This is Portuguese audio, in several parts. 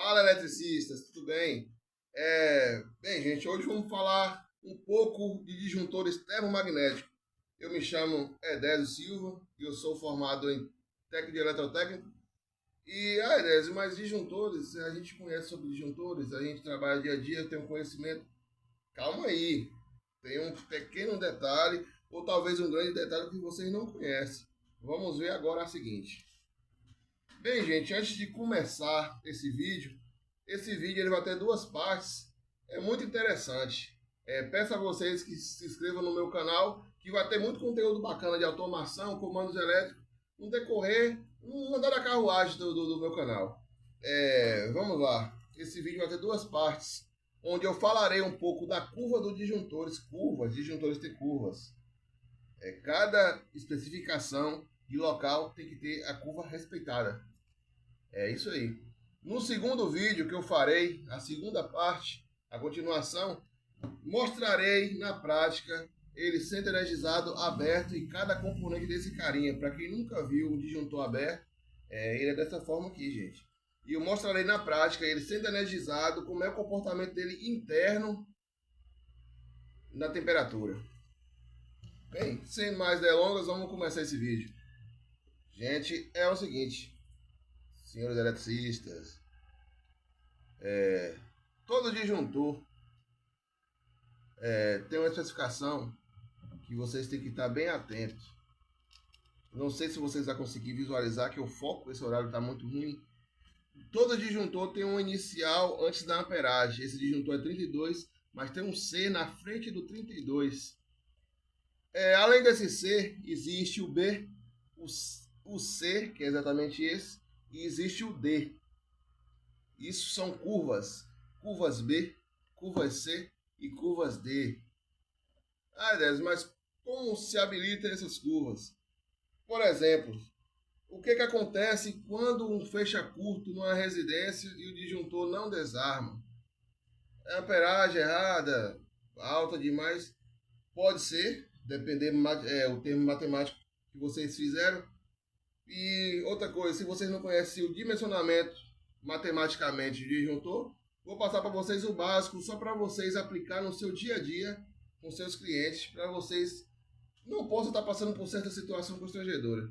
Fala, eletricistas, tudo bem? Bem, gente, hoje vamos falar um pouco de disjuntores termomagnéticos. Eu me chamo Edésio Silva e eu sou formado em técnico de eletrotécnica. Edésio, mas disjuntores, a gente conhece sobre disjuntores, a gente trabalha dia a dia, tem um conhecimento. Calma aí, tem um pequeno detalhe, ou talvez um grande detalhe que vocês não conhecem. Vamos ver agora a seguinte. Bem, gente, antes de começar esse vídeo ele vai ter duas partes. É muito interessante. Peço a vocês que se inscrevam no meu canal, que vai ter muito conteúdo bacana de automação, comandos elétricos, no decorrer, no andar da carruagem do meu canal. Vamos lá. Esse vídeo vai ter duas partes, onde eu falarei um pouco da curva dos disjuntores. Disjuntores têm curvas. Cada especificação de local tem que ter a curva respeitada. É isso aí. No segundo vídeo que eu farei, a segunda parte, a continuação, mostrarei na prática ele sendo energizado aberto e cada componente desse carinha. Para quem nunca viu um disjuntor aberto, ele é dessa forma aqui, gente. E eu mostrarei na prática ele sendo energizado, como é o comportamento dele interno na temperatura. Bem, sem mais delongas, vamos começar esse vídeo. Gente, é o seguinte, senhores eletricistas, todo disjuntor tem uma especificação que vocês têm que estar bem atentos. Não sei se vocês vão conseguir visualizar, que o foco desse horário está muito ruim. Todo disjuntor tem um inicial antes da amperagem. Esse disjuntor é 32, mas tem um C na frente do 32. Além desse C, existe o B, o C, que é exatamente esse, e existe o D. Isso são curvas. Curvas B, curvas C e curvas D. Deus, mas como se habilitam essas curvas? Por exemplo, o que acontece quando um fecha curto numa residência e o disjuntor não desarma? É amperagem errada, alta demais? Pode ser, dependendo o termo matemático que vocês fizeram. E outra coisa, se vocês não conhecem o dimensionamento matematicamente do disjuntor, vou passar para vocês o básico, só para vocês aplicar no seu dia a dia com seus clientes, para vocês não possam estar passando por certa situação constrangedora.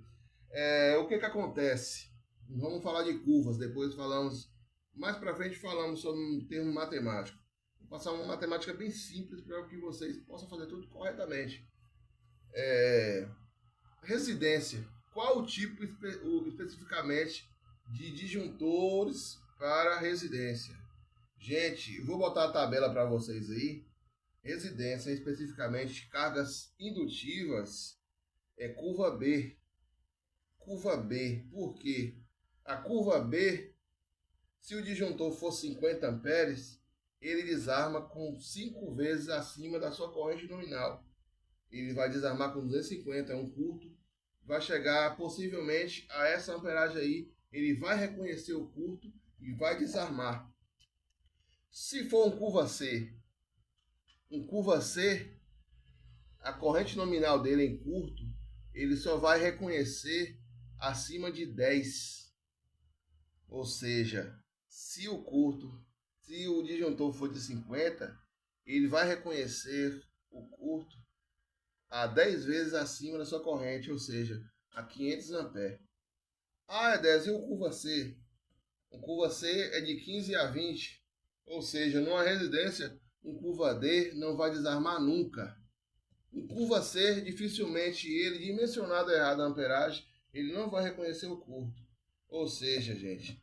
O que acontece? Vamos falar de curvas, depois falamos, mais para frente falamos sobre um termo matemático. Vou passar uma matemática bem simples para que vocês possam fazer tudo corretamente. Residência. Qual o tipo especificamente de disjuntores para residência? Gente, eu vou botar a tabela para vocês aí. Residência, especificamente cargas indutivas, é curva B. Curva B, por quê? A curva B, se o disjuntor for 50 amperes, ele desarma com 5 vezes acima da sua corrente nominal. Ele vai desarmar com 250, é um curto, vai chegar possivelmente a essa amperagem aí, ele vai reconhecer o curto e vai desarmar. Se for um curva C, a corrente nominal dele em curto, ele só vai reconhecer acima de 10. Ou seja, se o disjuntor for de 50, ele vai reconhecer o curto a 10 vezes acima da sua corrente, ou seja, a 500 amperes. É 10, e o curva C? O curva C é de 15 a 20, ou seja, numa residência, um curva D não vai desarmar nunca. Um curva C, dificilmente ele, dimensionado errado a amperagem, ele não vai reconhecer o curto. Ou seja, gente,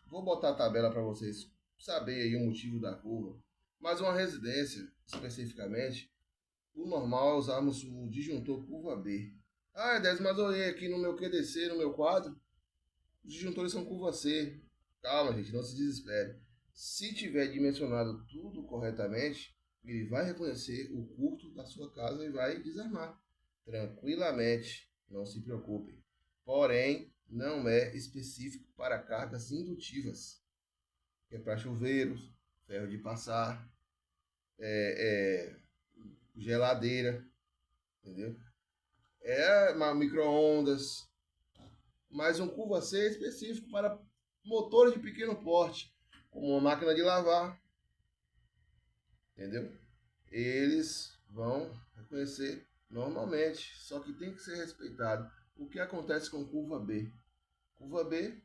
vou botar a tabela para vocês saberem aí o motivo da curva. Mas uma residência, especificamente, o normal é usarmos o disjuntor curva B. Edésio, mas eu olhei aqui no meu QDC, no meu quadro, os disjuntores são curva C. Calma, gente, não se desespere. Se tiver dimensionado tudo corretamente, ele vai reconhecer o curto da sua casa e vai desarmar tranquilamente. Não se preocupem. Porém, não é específico para cargas indutivas. É para chuveiros, ferro de passar, geladeira, entendeu? Micro-ondas. Mas um curva C é específico para motores de pequeno porte, como uma máquina de lavar, entendeu? Eles vão reconhecer normalmente, só que tem que ser respeitado. O que acontece com curva B? Curva B,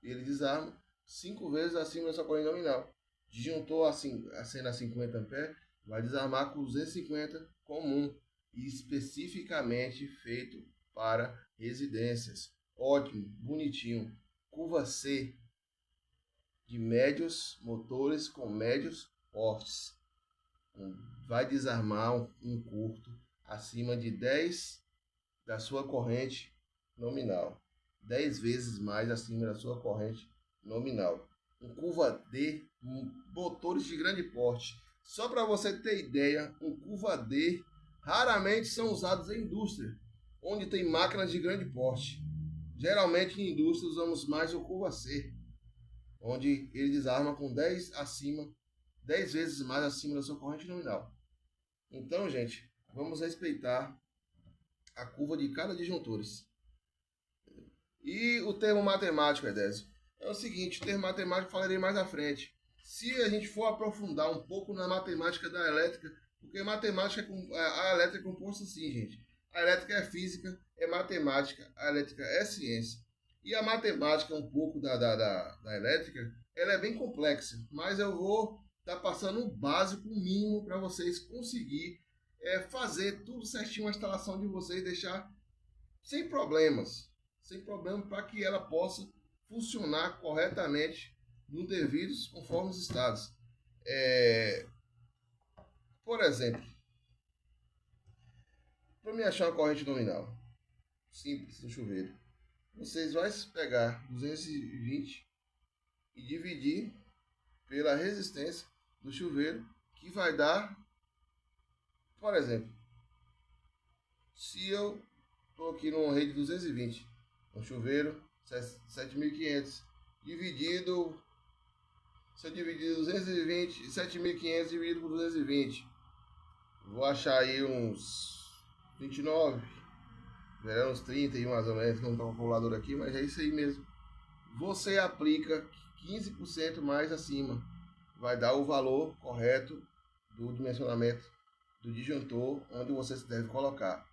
ele desarma 5 vezes acima da sua corrente nominal. Disjuntor acende a 50 A, vai desarmar com 250 comum, especificamente feito para residências. Ótimo, bonitinho. Curva C, de médios motores com médios portes. Vai desarmar um curto acima de 10 da sua corrente nominal. 10 vezes mais acima da sua corrente nominal. Um curva D, motores de grande porte. Só para você ter ideia, um curva D raramente são usados em indústria, onde tem máquinas de grande porte. Geralmente em indústria usamos mais o curva C, onde ele desarma com 10 vezes mais acima da sua corrente nominal. Então, gente, vamos respeitar a curva de cada disjuntores. E o termo matemático, Edésio, é o seguinte, o termo matemático eu falarei mais à frente. Se a gente for aprofundar um pouco na matemática da elétrica, porque a elétrica é composta assim, gente. A elétrica é física, é matemática, a elétrica é ciência. E a matemática um pouco da elétrica, ela é bem complexa, mas eu vou estar passando o básico, o mínimo, para vocês conseguir fazer tudo certinho a instalação de vocês, deixar sem problemas para que ela possa funcionar corretamente no devidos conforme os estados. Por exemplo, para me achar uma corrente nominal simples no chuveiro, vocês vão pegar 220 e dividir pela resistência do chuveiro, que vai dar, por exemplo, se eu estou aqui numa rede de 220, um chuveiro 7.500 dividido, se eu dividir 220, 7.500 dividido por 220, vou achar aí uns 29, uns 30 e mais ou menos, não está o calculador aqui, mas é isso aí mesmo. Você aplica 15% mais acima, vai dar o valor correto do dimensionamento do disjuntor onde você deve colocar.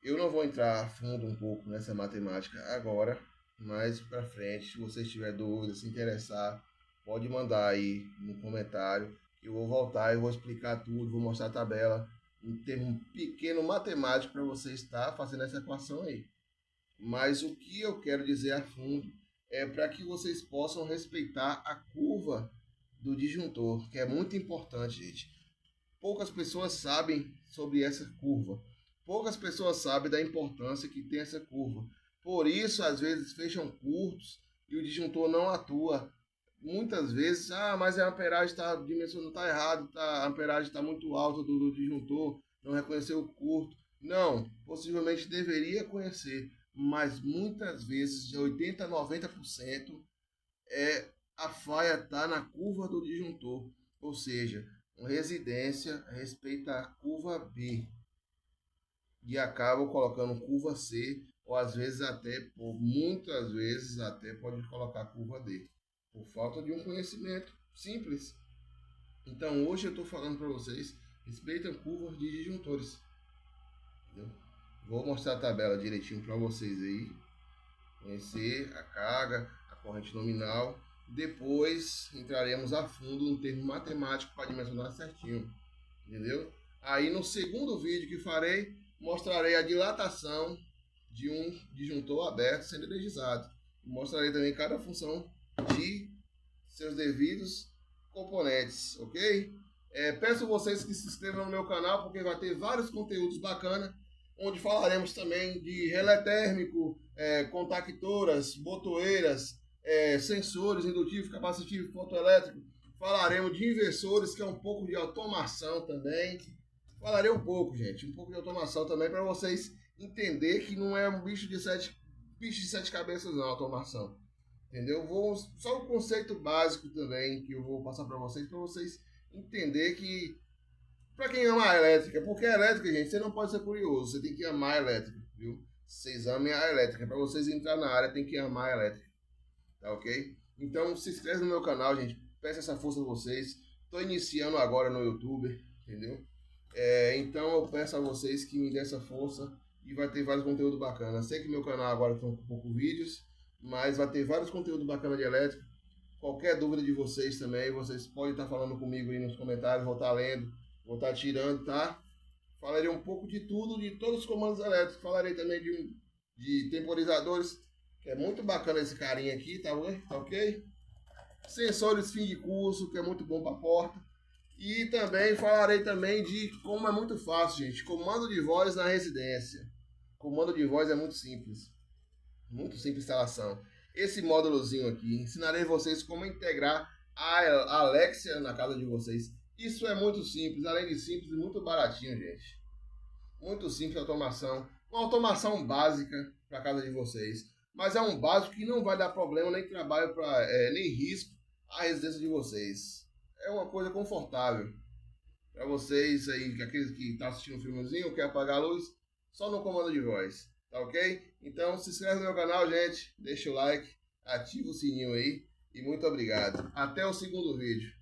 Eu não vou entrar a fundo um pouco nessa matemática agora, mas para frente, se você tiver dúvida, se interessar, pode mandar aí no comentário. Eu vou voltar e vou explicar tudo, vou mostrar a tabela, um termo pequeno matemático para você estar fazendo essa equação aí. Mas o que eu quero dizer a fundo é para que vocês possam respeitar a curva do disjuntor, que é muito importante, gente. Poucas pessoas sabem sobre essa curva. Poucas pessoas sabem da importância que tem essa curva. Por isso, às vezes, fecham curtos e o disjuntor não atua. Muitas vezes, mas a amperagem está dimensionando, está errado, a amperagem está muito alta do disjuntor, não reconheceu o curto. Não, possivelmente deveria conhecer, mas muitas vezes, de 80% a 90%, a falha está na curva do disjuntor. Ou seja, uma residência respeita a curva B e acaba colocando curva C, ou às vezes muitas vezes até pode colocar curva D, por falta de um conhecimento simples. Então hoje eu estou falando para vocês, respeitem curvas de disjuntores. Entendeu? Vou mostrar a tabela direitinho para vocês aí, conhecer a carga, a corrente nominal. Depois entraremos a fundo no termo matemático para dimensionar certinho, entendeu? Aí no segundo vídeo que farei, mostrarei a dilatação de um disjuntor aberto sendo energizado. Mostrarei também cada função de seus devidos componentes, ok? Peço vocês que se inscrevam no meu canal, porque vai ter vários conteúdos bacanas, onde falaremos também de relé térmico, contactoras, botoeiras, sensores indutivo, capacitivo, fotoelétrico. Falaremos de inversores, que é um pouco de automação também. Falarei um pouco, gente, um pouco de automação também, para vocês entenderem que não é um bicho de sete cabeças não, automação. Entendeu? Só o conceito básico também que eu vou passar para vocês entenderem que, para quem ama a elétrica, porque a elétrica, gente, você não pode ser curioso, você tem que amar a elétrica, viu? Vocês amem a elétrica, para vocês entrar na área tem que amar a elétrica. tá ok? Então se inscreve no meu canal, gente, peço essa força de vocês. Tô iniciando agora no YouTube, entendeu? Então eu peço a vocês que me dêem essa força e vai ter vários conteúdos bacanas. Sei que meu canal agora tem um pouco vídeos, mas vai ter vários conteúdos bacanas de elétrica. Qualquer dúvida de vocês também, vocês podem estar falando comigo aí nos comentários, vou estar lendo, vou estar tirando, tá? Falarei um pouco de tudo, de todos os comandos elétricos. Falarei também de temporizadores, que é muito bacana esse carinha aqui, tá ok? Sensores fim de curso, que é muito bom para porta. E também falarei também de como é muito fácil, gente. Comando de voz na residência. Comando de voz é muito simples. Muito simples a instalação. Esse módulozinho aqui, ensinarei vocês como integrar a Alexia na casa de vocês. Isso é muito simples, além de simples, muito baratinho, gente. Muito simples a automação. Uma automação básica para a casa de vocês. Mas é um básico que não vai dar problema, nem trabalho, nem risco à residência de vocês. É uma coisa confortável para vocês aí, aqueles que estão assistindo um filmezinho, quer apagar a luz, só no comando de voz, tá ok? Então se inscreve no meu canal, gente, deixa o like, ativa o sininho aí e muito obrigado. Até o segundo vídeo.